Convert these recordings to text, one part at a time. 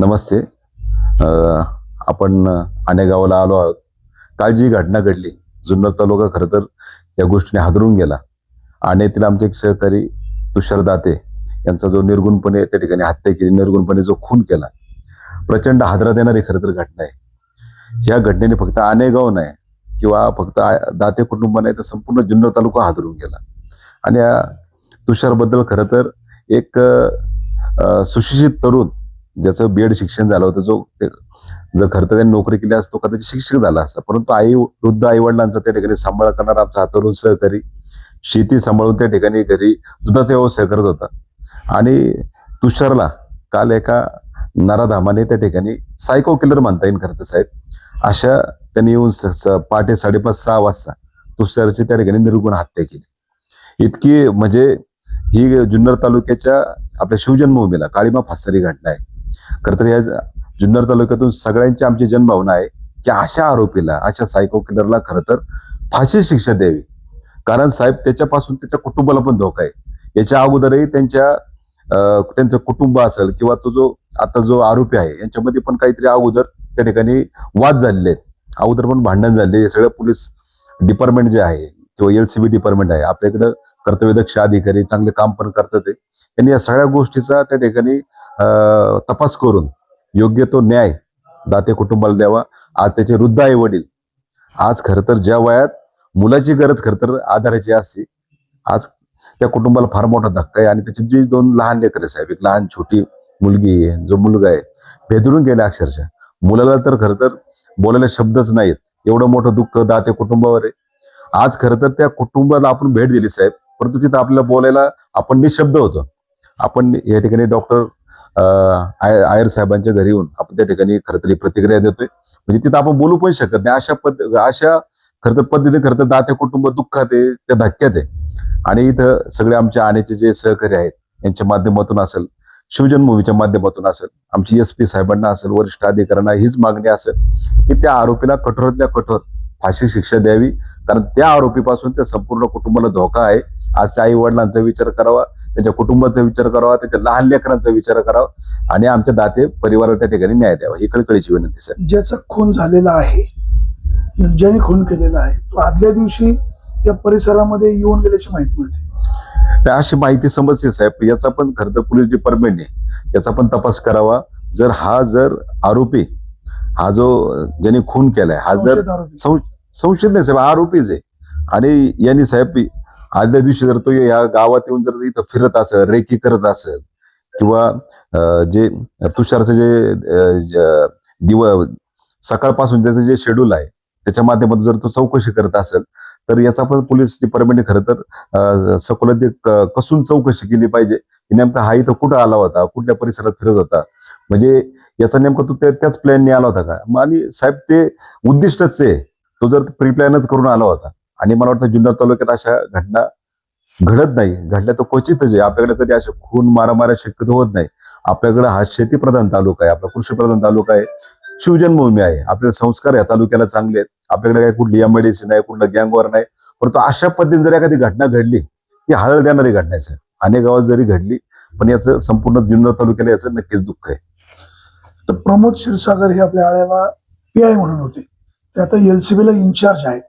नमस्ते. आपण आनेगावला आलो आहोत. काल जी घटना घडली, जुन्नर तालुका खरं तर या गोष्टीने हादरून गेला. आनेतील आमचे एक सहकारी तुषार दाते यांचा जो निर्गुणपणे त्या ठिकाणी हत्या केली, निर्गुणपणे जो खून केला, प्रचंड हादरा देणारी खरं तर घटना आहे. या घटनेने फक्त आनेगाव नाही किंवा फक्त दाते कुटुंब नाही तर संपूर्ण जुन्नर तालुका हादरून गेला. आणि या तुषारबद्दल खरं तर एक सुशिक्षित तरुण ज्याचं बीएड शिक्षण झालं होतं, जर खरं तर त्यांनी नोकरी केली असतो कदाचित शिक्षक झाला असता, परंतु वृद्ध आई वडिलांचा त्या ठिकाणी सांभाळ करणारा आमचा हा तरुण सहकारी शेती सांभाळून त्या ठिकाणी घरी दुधाचा व्यवसाय करत होता. आणि तुषारला काल एका नराधामाने त्या ठिकाणी सायको किलर म्हणता येईल खरं तर साहेब, अशा त्यांनी येऊन पहाटे 5:30-6 वाजता तुषारची त्या ठिकाणी निर्गुण हत्या केली. इतकी म्हणजे ही जुन्नर तालुक्याच्या आपल्या शिवजन्मभूमीला काळीमा फासणारी घटना आहे. खरं तर या जुन्नर तालुक्यातून सगळ्यांची आमची जनभावना आहे की अशा आरोपीला, अशा सायको किलरला खरं तर फाशी शिक्षा द्यावी. कारण साहेब त्याच्यापासून त्याच्या कुटुंबाला पण धोका आहे. याच्या अगोदरही त्यांचं कुटुंब असेल किंवा आता जो आरोपी आहे यांच्यामध्ये पण काहीतरी अगोदर त्या ठिकाणी वाद झालेले आहेत, अगोदर पण भांडण झाले. सगळं पोलीस डिपार्टमेंट जे आहे किंवा LCB डिपार्टमेंट आहे आपल्याकडं, कर्तव्यदक्ष अधिकारी चांगले काम पण करतात. त्यांनी या सगळ्या गोष्टीचा त्या ठिकाणी तपास करून योग्य तो न्याय दाते कुटुंबाला द्यावा. आज त्याचे वृद्ध आई वडील, आज खरं तर ज्या वयात मुलाची गरज खरं तर आधाराची असते, आज त्या कुटुंबाला फार मोठा धक्का आहे. आणि त्याची जी 2 लहान लेकरं साहेब, एक लहान छोटी मुलगी आहे, जो मुलगा आहे भेदरून गेला अक्षरशः. मुलाला तर खरं तर बोलायला शब्दच नाहीत, एवढं मोठं दुःख दाते कुटुंबावर आहे. आज खरं तर त्या कुटुंबाला आपण भेट दिली साहेब, परंतु तिथं आपल्याला बोलायला आपण निशब्द होतो. आपण या ठिकाणी डॉक्टर आयर साहेबांच्या घरी येऊन आपण त्या ठिकाणी खरं तर प्रतिक्रिया देतोय. म्हणजे तिथं आपण बोलू पण शकत नाही. अशा खरं तर पद्धतीने खरं तर दाते कुटुंब दुःखात आहे, त्या धक्क्यात आहे. आणि इथं सगळे आमच्या आनेचे जे सहकारी आहेत यांच्या माध्यमातून असेल, शिवजन्मभूमीच्या माध्यमातून असेल, आमची SP साहेबांना असेल, वरिष्ठ अधिकाऱ्यांना हीच मागणी असेल की त्या आरोपीला कठोरातल्या कठोर फाशी शिक्षा द्यावी. कारण त्या आरोपीपासून त्या संपूर्ण कुटुंबाला धोका आहे. आज त्या आई वडिलांचा विचार करावा, त्याच्या कुटुंबाचा विचार करावा, त्याच्या लहान लेकरांचा विचार करावा आणि आमच्या दाते परिवाराला त्या ठिकाणी न्याय द्यावा, ही कळकळीची विनंती सर. ज्याचा खून झालेला आहे, ज्याने खून केलेला आहे, तो आदल्या दिवशी या परिसरामध्ये येऊन गेल्याची माहिती मिळते. अशी माहिती समजते साहेब. याचा पण खरं तर पोलीस डिपार्टमेंटने याचा पण तपास करावा. जर आरोपी हा जो ज्याने खून केलाय, हा जर संशयित नाही साहेब, आरोपीच आहे. आणि यांनी साहेब आदल्या दिवशी जर तो या गावात येऊन जर इथं फिरत असेल, रेकी करत असेल किंवा जे तुषारचं जे सकाळपासून त्याचं जे शेड्यूल आहे त्याच्या माध्यमातून जर तो चौकशी करत असेल तर याचा पण पोलीस डिपार्टमेंटने खरं तर सखोल कसून चौकशी केली पाहिजे की नेमका हा इथं कुठं आला होता, कुठल्या परिसरात फिरत होता, म्हणजे याचा नेमका तो त्याच प्लॅनने आला होता का. आणि साहेब ते उद्दिष्टच आहे, तो जर प्री प्लॅनच करून आला होता. आणि मला वाटतं जुन्नर तालुक्यात अशा घटना घडत नाही, घडल्या तर क्वचितच आहे. आपल्याकडे कधी अशा खून मारामाऱ्या शक्यतो होत नाही. आपल्याकडे हा शेतीप्रधान तालुका आहे, आपला कृषीप्रधान तालुका आहे, शिवजन्मभूमी आहे. आपले संस्कार या तालुक्याला चांगले आहेत. आपल्याकडे काही कुठली MIDC नाही, कुठलं गँगवॉर नाही. परंतु अशा पद्धतीने जर एखादी घटना घडली ही हळद देणारी घटना आहे साहेब. अनेक गावात जरी घडली पण याचं संपूर्ण जुन्नर तालुक्याला याचं नक्कीच दुःख आहे. तर प्रमोद क्षीरसागर हे आपल्या आळ्याला PI म्हणून होते, ते आता LCB ला इन्चार्ज आहेत.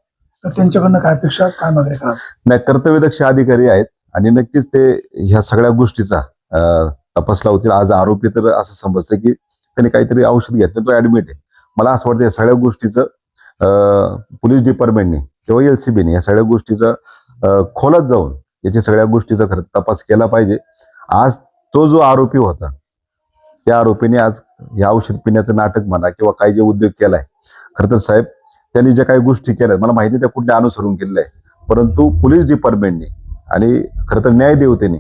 तर त्यांच्याकडनं काय अपेक्षा, काय मागणी करा? नाही, कर्तव्यदक्ष अधिकारी आहेत आणि नक्कीच ते ह्या सगळ्या गोष्टीचा तपास लावतील. आज आरोपी तर असं समजतं की त्यांनी काहीतरी औषध घेतलं, तो ऍडमिट आहे. मला असं वाटतं या सगळ्या गोष्टीचं पोलीस डिपार्टमेंटने किंवा LCBने या सगळ्या गोष्टीचा खोलात जाऊन याच्या सगळ्या गोष्टीचा खरं तपास केला पाहिजे. आज तो जो आरोपी होता त्या आरोपीने आज या औषध पिण्याचं नाटक म्हणा किंवा काही जे उद्योग केलाय, खरं तर साहेब त्यांनी ज्या काही गोष्टी केल्या मला माहिती त्या कुठल्या अनुसरून केलेल्या आहे, परंतु पोलीस डिपार्टमेंटने आणि खरं तर न्यायदेवतेने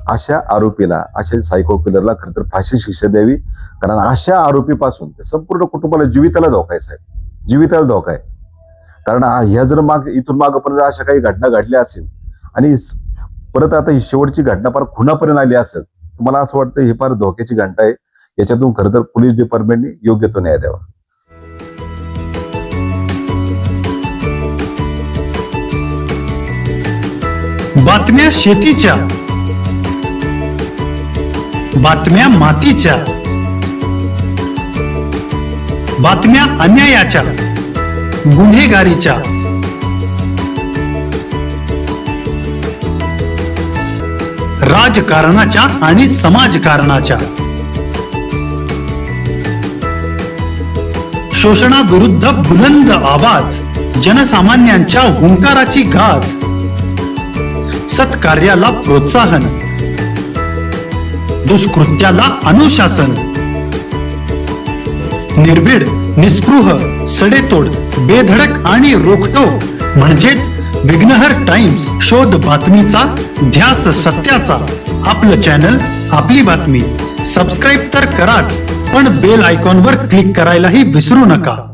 अशा आरोपीला, अशा सायको किलरला खरं तर फाशी शिक्षा द्यावी. कारण अशा आरोपीपासून संपूर्ण कुटुंबाला जीविताला धोका आहे साहेब, जीविताला धोका आहे. कारण ह्या जर इथून मागं पण जर अशा काही घटना घडल्या असेल आणि परत आता ही शेवटची घटना फार खुनापर्यंत आली असेल तर मला असं वाटतं ही फार धोक्याची घटना आहे. याच्यातून खरं तर पोलीस डिपार्टमेंटने योग्य तो न्याय द्यावा. बातम्या शेतीच्या, बातम्या मातीच्या, बातम्या अन्यायाच्या, गुन्हेगारीच्या, राजकारणाच्या आणि समाजकारणाच्या, शोषणाविरुद्ध बुलंद आवाज, जनसामान्यांच्या हुंकाराची गाज, सत्कार्याला प्रोत्साहन, दुष्कृत्याला अनुशासन, निर्भीड, निस्पृह, सडेतोड, बेधडक आणि रोखठोक म्हणजेच विघ्नहर टाइम्स. शोध बातमीचा, ध्यास सत्याचा. आपलं चॅनल, आपली बातमी. सबस्क्राईब तर कराच, पण बेल आयकॉनवर क्लिक करायलाही विसरू नका.